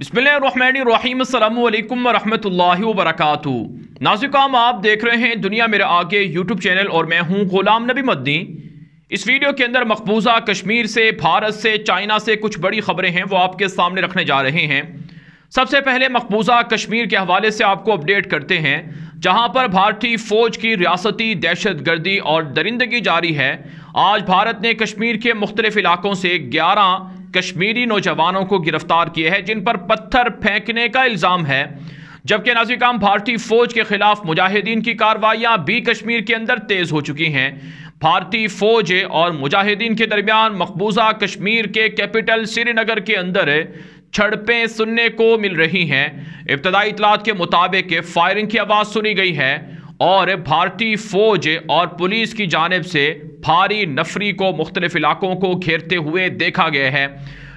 बिस्मिल्लाहिर्रहमानिर्रहीम अस्सलामु अलैकुम वरहमतुल्लाहि वबरकातुहू। नाज़िकाम, आप देख रहे हैं दुनिया मेरे आगे यूट्यूब चैनल और मैं हूं गुलाम नबी मदनी। इस वीडियो के अंदर मकबूजा कश्मीर से, भारत से, चाइना से कुछ बड़ी खबरें हैं वो आपके सामने रखने जा रहे हैं। सबसे पहले मकबूजा कश्मीर के हवाले से आपको अपडेट करते हैं, जहां पर भारतीय फौज की रियासती दहशतगर्दी और दरिंदगी जारी है। आज भारत ने कश्मीर के मुख्तलिफ इलाकों से 11 कश्मीरी नौजवानों को गिरफ्तार किया है जिन पर पत्थर फेंकने का इल्ज़ाम है। जबकि नाज़िकाम, भारतीय फौज के खिलाफ मुजाहिदीन की कार्रवाइयां भी कश्मीर के अंदर तेज हो चुकी हैं। भारतीय फौज और मुजाहिदीन के दरमियान मकबूजा कश्मीर के कैपिटल श्रीनगर के अंदर झड़पें सुनने को मिल रही हैं। इब्तदाई इतलात के मुताबिक फायरिंग की आवाज़ सुनी गई है और भारतीय फौज और पुलिस की जानिब से भारी नफरी को मुख्तलिफ इलाकों को घेरते हुए देखा गया है।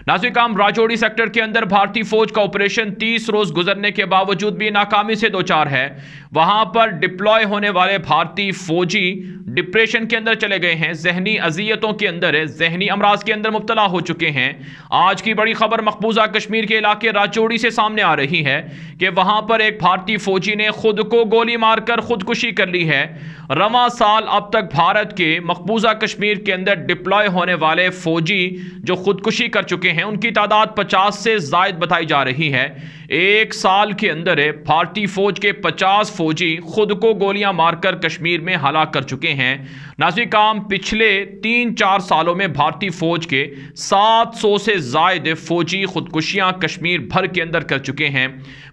नाज़िकाम, राजौरी सेक्टर के अंदर भारतीय फौज का ऑपरेशन 30 रोज गुजरने के बावजूद भी नाकामी से दो चार है। वहां पर डिप्लॉय होने वाले भारतीय फौजी डिप्रेशन के अंदर चले गए हैं, जहनी अजियतों के अंदर, जहनी अमराज के अंदर मुब्तला हो चुके हैं। आज की बड़ी खबर मकबूजा कश्मीर के इलाके राजौरी से सामने आ रही है कि वहां पर एक भारतीय फौजी ने खुद को गोली मारकर खुदकुशी कर ली है। रवां साल अब तक भारत के मकबूजा कश्मीर के अंदर डिप्लॉय होने वाले फौजी जो खुदकुशी कर चुके हैं उनकी तादाद 50 से जायद बताई जा रही है। एक साल के अंदर भारतीय फौज के 50 फौजी खुद को गोलियां मारकर कश्मीर में हलाक कर चुके हैं। नाज़िकाम, पिछले 3-4 सालों में भारतीय फौज के 700 से जायद फौजी खुदकुशियां कश्मीर भर के अंदर कर चुके हैं।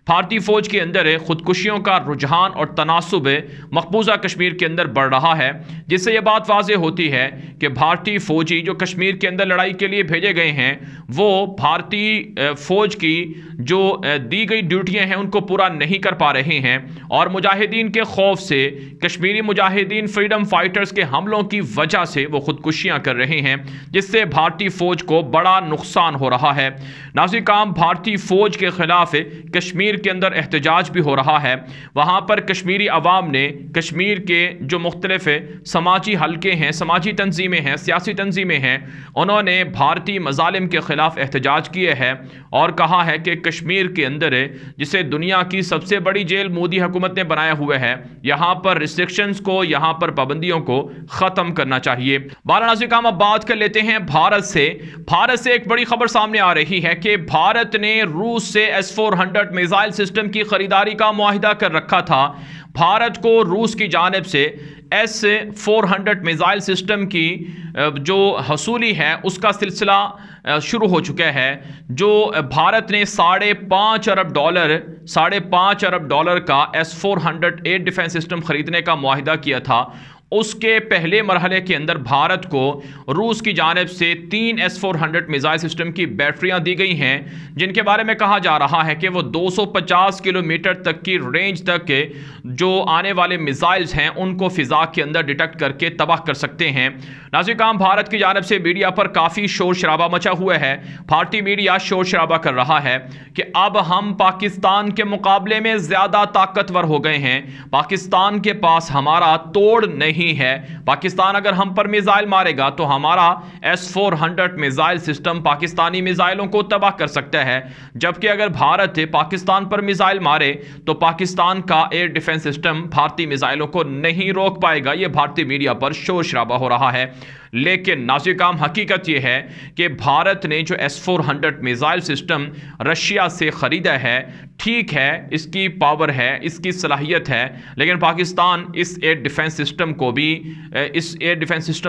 भारतीय फौज के अंदर खुदकुशियों का रुझान और तनासुब मकबूजा कश्मीर के अंदर बढ़ रहा है, जिससे यह बात वाज़ेह होती है कि भारतीय फौजी जो कश्मीर के अंदर लड़ाई के लिए भेजे गए हैं वो भारतीय फौज की जो दी गई ड्यूटियां हैं उनको पूरा नहीं कर पा रहे हैं और मुजाहिदीन के खौफ से, कश्मीरी मुजाहिदीन फ्रीडम फाइटर्स के हमलों की वजह से वो खुदकुशियां कर रहे हैं, जिससे भारतीय फौज को बड़ा नुकसान हो रहा है। नाज़िकाम, भारतीय फौज के खिलाफ कश्मीर के अंदर एहतजाज भी हो रहा है। वहां पर कश्मीरी अवाम ने, कश्मीर के जो मुख्तलिफ समाजी हलके हैं, समाजी तंजीमें हैं, सियासी तंजीमें हैं, उन्होंने भारतीय मजालिम के खिलाफ एहतजाज किए हैं और कहा है कि कश्मीर के अंदर जिसे दुनिया की सबसे बड़ी जेल मोदी हुकूमत ने बनाया हुआ है, यहाँ पर रिस्ट्रिक्शंस को, यहाँ पर पाबंदियों को ख़त्म करना चाहिए। वाराणसी का हम अब बात कर लेते हैं भारत से। भारत से एक बड़ी खबर सामने आ रही है कि भारत ने रूस से S-400 मिसाइल सिस्टम की खरीदारी का मुआहिदा कर रखा था। भारत को रूस की जानिब से S-400 मिसाइल सिस्टम की जो हसूली है उसका सिलसिला शुरू हो चुका है। जो भारत ने $5.5 अरब का S-400 एयर डिफेंस सिस्टम खरीदने का मुआहिदा किया था, उसके पहले मरहले के अंदर भारत को रूस की जानिब से 3 S-400 मिसाइल सिस्टम की बैटरियां दी गई हैं, जिनके बारे में कहा जा रहा है कि वो 250 किलोमीटर तक की रेंज तक के जो आने वाले मिसाइल्स हैं उनको फ़िज़ा के अंदर डिटेक्ट करके तबाह कर सकते हैं। नाज़िकाम, भारत की जानिब से मीडिया पर काफ़ी शोर शराबा मचा हुआ है। भारतीय मीडिया शोर शराबा कर रहा है कि अब हम पाकिस्तान के मुकाबले में ज़्यादा ताकतवर हो गए हैं, पाकिस्तान के पास हमारा तोड़ नहीं है। पाकिस्तान अगर हम पर मिसाइल मारेगा तो हमारा S-400 मिसाइल सिस्टम पाकिस्तानी मिसाइलों को तबाह कर सकता है, जबकि अगर भारत पाकिस्तान पर मिसाइल मारे तो पाकिस्तान का एयर डिफेंस सिस्टम भारतीय मिसाइलों को नहीं रोक पाएगा। यह भारतीय मीडिया पर शोर शराबा हो रहा है। लेकिन नाज़िकाम, हकीकत यह है कि भारत ने जो S-400 मिसाइल सिस्टम रशिया से ख़रीदा है, ठीक है, इसकी पावर है, इसकी सलाहियत है, लेकिन पाकिस्तान इस एयर डिफेंस सिस्टम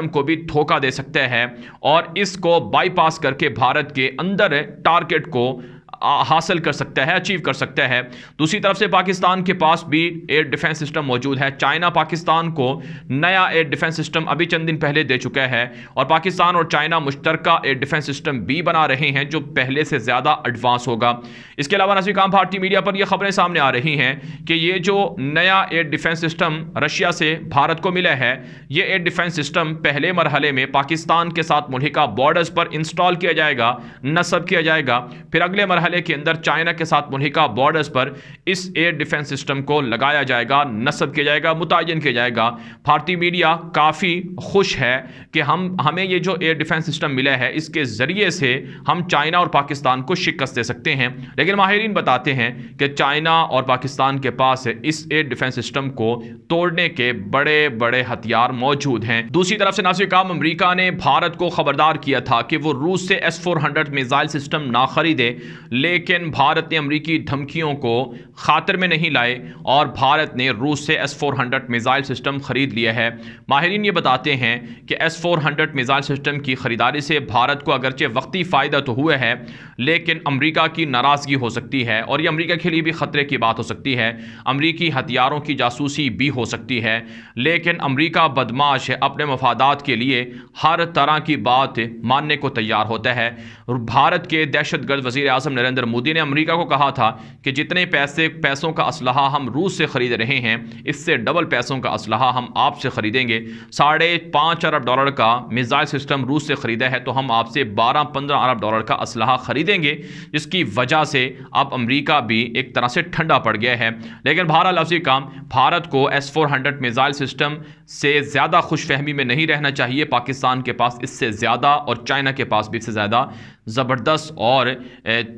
को भी धोखा दे सकता है और इसको बाईपास करके भारत के अंदर टारगेट को हासिल कर सकता है, अचीव कर सकता है। दूसरी तरफ से पाकिस्तान के पास भी एयर डिफेंस सिस्टम मौजूद है। चाइना पाकिस्तान को नया एयर डिफेंस सिस्टम अभी चंद दिन पहले दे चुका है और पाकिस्तान और चाइना मुश्तरका एयर डिफेंस सिस्टम भी बना रहे हैं जो पहले से ज़्यादा एडवांस होगा। इसके अलावा नाज़िकाम, भारतीय मीडिया पर यह खबरें सामने आ रही हैं कि ये जो नया एयर डिफेंस सिस्टम रशिया से भारत को मिला है, ये एयर डिफेंस सिस्टम पहले मरहले में पाकिस्तान के साथ मुल्हिका बॉर्डर्स पर इंस्टॉल किया जाएगा, नस्ब किया जाएगा, फिर अगले मरहले मेघालय के अंदर चाइना के साथ मुल्हिका बॉर्डर्स पर इस एयर डिफेंस सिस्टम को लगाया जाएगा, नस्ब किया जाएगा, मुतय्यन किया जाएगा। भारतीय मीडिया काफ़ी खुश है कि हमें ये जो एयर डिफेंस सिस्टम मिला है इसके ज़रिए से हम चाइना और पाकिस्तान को शिकस्त दे सकते हैं। लेकिन माहिरीन बताते हैं कि चाइना और पाकिस्तान के पास इस एयर डिफेंस सिस्टम को तोड़ने के बड़े बड़े हथियार मौजूद हैं। दूसरी तरफ से नाज़िर-ए-किराम अमेरिका ने भारत को खबरदार किया था कि वो रूस से S-400 मिसाइल सिस्टम ना खरीदे, लेकिन भारत ने अमेरिकी धमकियों को खातिर में नहीं लाए और भारत ने रूस से S-400 मिसाइल सिस्टम खरीद लिया है। माहिरीन ये बताते हैं कि S-400 मिसाइल सिस्टम की खरीदारी से भारत को अगरचे वक्ती फ़ायदा तो हुआ है, लेकिन अमेरिका की नाराज़गी हो सकती है और ये अमेरिका के लिए भी ख़तरे की बात हो सकती है। अमेरिकी हथियारों की जासूसी भी हो सकती है, लेकिन अमेरिका बदमाश है, अपने मफादात के लिए हर तरह की बात मानने को तैयार होता है। भारत के दहशतगर्द वज़ीर आज़म नरेंद्र मोदी ने अमेरिका को कहा था कि जितने पैसों का असलहा हम रूस से ख़रीद रहे हैं, इससे डबल पैसों का असलहा हम आपसे ख़रीदेंगे। $5.5 अरब का मिसाइल सिस्टम रूस से ख़रीदा है, तो हम आपसे $12-15 अरब का असलहा ख़रीदेंगे, जिसकी वजह से अब अमेरिका भी एक तरह से ठंडा पड़ गया है। लेकिन बहरहाल नाज़िर-ए-किराम, भारत को S-400 मिसाइल सिस्टम से ज़्यादा खुशफहमी में नहीं रहना चाहिए। पाकिस्तान के पास इससे ज़्यादा और चाइना के पास भी इससे ज़्यादा ज़बरदस्त और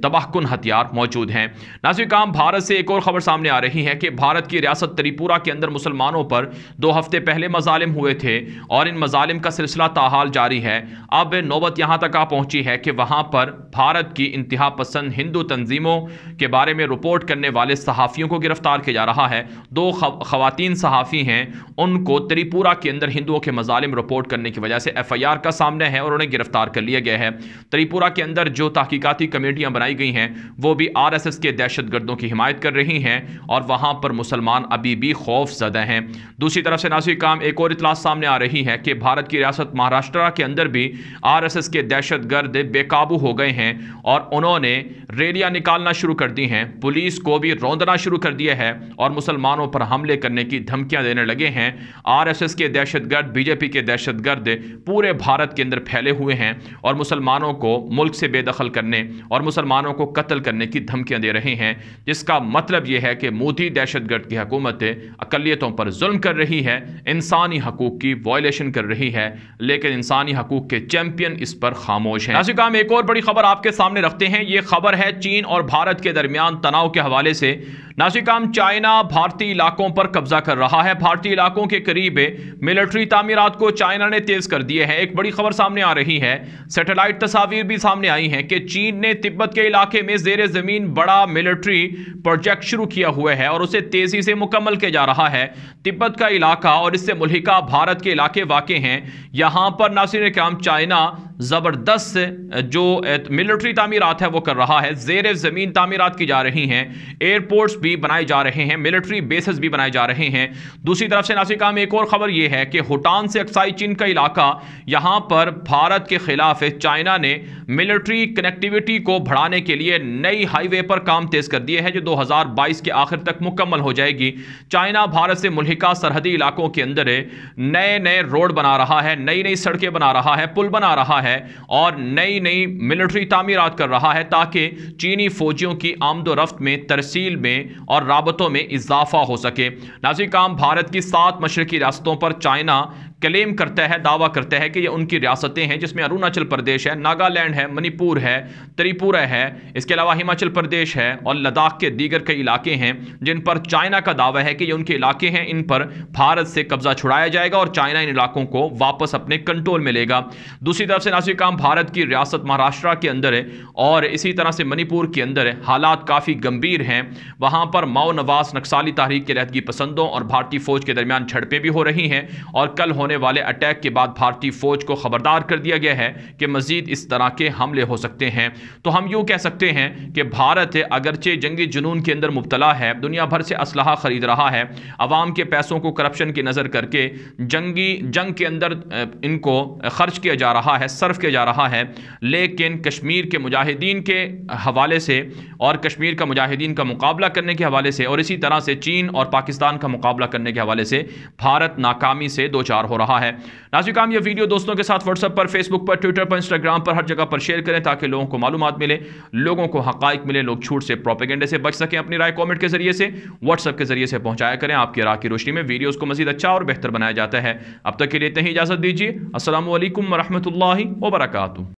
तबाहकुन हथियार मौजूद हैं। नाज़िर-ए-किराम, भारत से एक और ख़बर सामने आ रही है कि भारत की रियासत त्रिपुरा के अंदर मुसलमानों पर 2 हफ्ते पहले मज़ालिम हुए थे और इन मज़ालिम का सिलसिला ताहाल जारी है। अब नौबत यहाँ तक आ पहुँची है कि वहाँ पर भारत की इंतहा पसंद हिंदू तंजीमों के बारे में रिपोर्ट करने वाले सहाफ़ियों को गिरफ़्तार किया जा रहा है। 2 ख़वातीन सहाफ़ी हैं, उनको त्रिपुरा के अंदर हिंदुओं के मज़ालिम रिपोर्ट करने की वजह से FIR का सामना है और उन्हें गिरफ़्तार कर लिया गया है। त्रिपुरा के अंदर जो तहकीकाती कमेटियां बनाई गई हैं वो भी RSS के दहशतगर्दों की हिमायत कर रही हैं और वहां पर मुसलमान अभी भी खौफ ज़दा हैं। दूसरी तरफ से नाज़िर-ए-किराम, एक और इतला सामने आ रही है कि भारत की रियासत महाराष्ट्र के अंदर भी RSS के दहशतगर्द बेकाबू हो गए हैं और उन्होंने रैलियां निकालना शुरू कर दी हैं, पुलिस को भी रौंदना शुरू कर दिया है और मुसलमानों पर हमले करने की धमकियां देने लगे हैं। RSS के दहशतगर्द, BJP के दहशतगर्द पूरे भारत के अंदर फैले हुए हैं और मुसलमानों को मुल्क से बेदखल करने और मुसलमानों को कत्ल करने की धमकियां दे रहे हैं, जिसका मतलब यह है कि मोदी दहशतगर्द की हुकूमत अकलियतों पर जुल्म कर रही है, इंसानी हकूक की वायलेशन कर रही है, लेकिन इंसानी हकूक के चैंपियन इस पर खामोश हैं। नाज़िर-ए-किराम, एक और बड़ी खबर आपके सामने रखते हैं। ये खबर है चीन और भारत के दरमियान तनाव के हवाले से। नाज़िर-ए-किराम, चाइना भारतीय इलाकों पर कब्जा कर रहा है। भारतीय इलाकों के करीब मिलिट्री तामीरात को चाइना ने तेज कर दिए हैं। एक बड़ी खबर सामने आ रही है, सैटेलाइट तस्वीर भी सामने आई हैं कि चीन ने तिब्बत के इलाके में ज़ेरे ज़मीन बड़ा मिलिट्री प्रोजेक्ट शुरू किया हुआ है और उसे तेज़ी से मुकम्मल किया जा रहा है। तिब्बत का इलाका और इससे मुल्हिका भारत के इलाके वाक़े हैं। यहाँ पर नाज़िर-ए-किराम, चाइना ज़बरदस्त जो मिलिट्री तामीरात है वो कर रहा है। ज़ेरे ज़मीन तामीरात की जा रही हैं, एयरपोर्ट्स भी बनाए जा रहे हैं, मिलिट्री बेसेस भी बनाए जा रहे हैं। दूसरी तरफ से नाज़िर-ए-किराम, एक और ख़बर यह है कि हुटान से अक्साई चीन का इलाका, यहाँ पर भारत के खिलाफ चाइना ने मिलिट्री कनेक्टिविटी को बढ़ाने के लिए नई हाईवे पर काम तेज कर दिए है जो 2022 के आखिर तक मुकम्मल हो जाएगी। चाइना भारत से मुल्हिका सरहदी इलाकों के अंदर नए नए रोड बना रहा है, नई नई सड़कें बना रहा है, पुल बना रहा है और नई नई मिलिट्री तामीरात कर रहा है ताकि चीनी फौजियों की आमदोरफ्त में, तरसील में और राबतों में इजाफा हो सके। नाज़िर-ए-किराम, भारत की 7 मशरकी रियासतों पर चाइना क्लेम करता है, दावा करता है कि ये उनकी रियासतें हैं, जिसमें अरुणाचल प्रदेश है, नागालैंड है, मणिपुर है, त्रिपुरा है, इसके अलावा हिमाचल प्रदेश है और लद्दाख के दीगर कई इलाके हैं जिन पर चाइना का दावा है कि ये उनके इलाके हैं, इन पर भारत से कब्जा छुड़ाया जाएगा और चाइना इन इलाकों को वापस अपने कंट्रोल में लेगा। दूसरी तरफ से नाज़िर-ए-किराम, भारत की रियासत महाराष्ट्र के अंदर है और इसी तरह से मणिपुर के अंदर हालात काफ़ी गंभीर हैं। वहाँ पर माओ नवाज नक्सली तहरीक के रहतगी पसंदों और भारतीय फौज के दरमियान झड़पें भी हो रही हैं और कल होने वाले अटैक के बाद भारतीय फौज को खबरदार कर दिया गया है कि मजीद इस तरह के हमले हो सकते हैं। तो हम यूं कह सकते हैं कि भारत अगरचे जंगी जुनून के अंदर मुब्तला है, दुनिया भर से असलहा खरीद रहा है, अवाम के पैसों को करप्शन की नज़र करके जंग के अंदर इनको खर्च किया जा रहा है, सर्फ किया जा रहा है, लेकिन कश्मीर के मुजाहिदीन के हवाले से और कश्मीर का मुजाहिदीन का मुकाबला करने के हवाले से और इसी तरह से चीन और पाकिस्तान का मुकाबला करने के हवाले से भारत नाकामी से दो चार हो रहा है। नाज़रीन, ये वीडियो दोस्तों के साथ व्हाट्सएप पर, फेसबुक पर, ट्विटर पर, इंस्टाग्राम पर, हर जगह पर शेयर करें ताकि लोगों को मालूमात मिले, लोगों को हक़ाइक़ मिले, लोग झूठ से, प्रोपेगेंडे से बच सकें। अपनी राय कॉमेंट के जरिए से, व्हाट्सएप के जरिए से पहुंचाया करें। आपकी राय की रोशनी में वीडियोज़ को मज़ीद अच्छा और बेहतर बनाया जाता है। अब तक के लिए इतनी ही इजाज़त दीजिए। अस्सलामु अलैकुम व रहमतुल्लाहि व बरकातुहू।